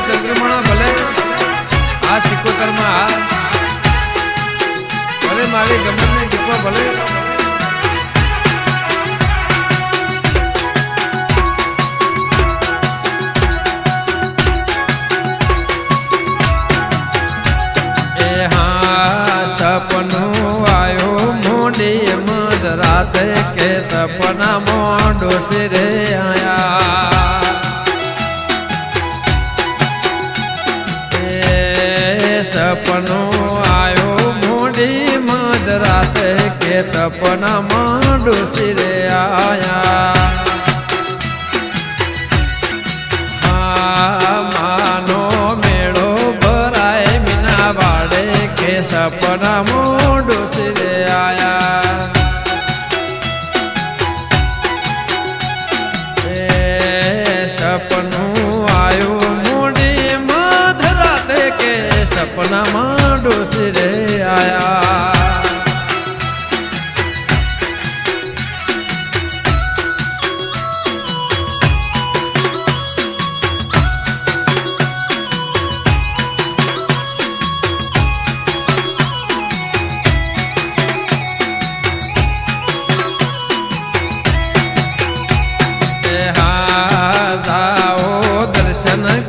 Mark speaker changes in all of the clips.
Speaker 1: ચંદ્રમણા ભલે આ સિકોતર માં ભલે મારી ગમન ને દીપો ભલે સપનું આયો મોડી મધ રાતે કે સપના મોડો સિરે આયા સપનું આયો મોડી મધ રાતે કે સપના મોડો સિરે આયા માનો મેળો ભરાય મીના વાડે કે સપના મોડો સિરે આયા સપનું આયું મોડી મધ રાતે કે સપના મોડો સિરે આયા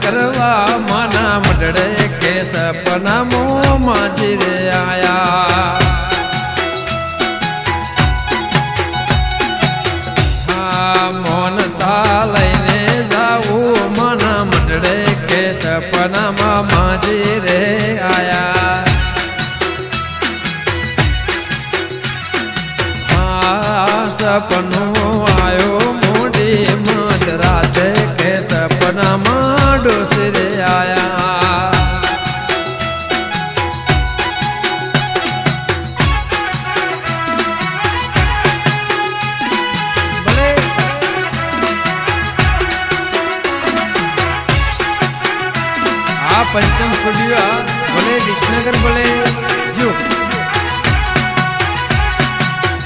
Speaker 1: કરવા માના મડડે કે સપના મો માજી રે આયા હા મોનતા લઈને જાવું માના મડડે કે સપના માં માજી રે આયા હા સપનું આયો મોડી મધ રાતે કે સપના માં ડોસરે આયા ભલે આ પંચમ સ્ટુડિયો ભલે વિસનગર ભલે જો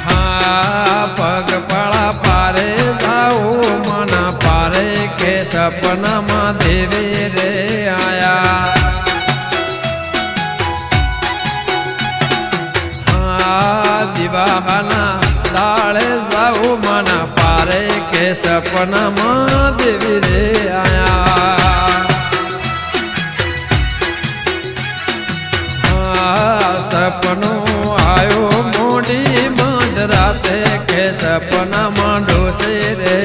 Speaker 1: હા પગપાળા પારે જાઓ મના પારે કે સપના માં દેવી રે આયા હા દિવાના દાળે જાઓ મના પારે કે સપના માં દેવી રે આયા હા સપનું આયો મોડી મધ રાતે કે સપના માં ડોસે રે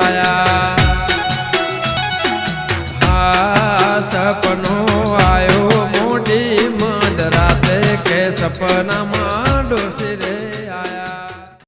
Speaker 1: આયા સપનું આયો મોડી મધ રાતે કે સપના માં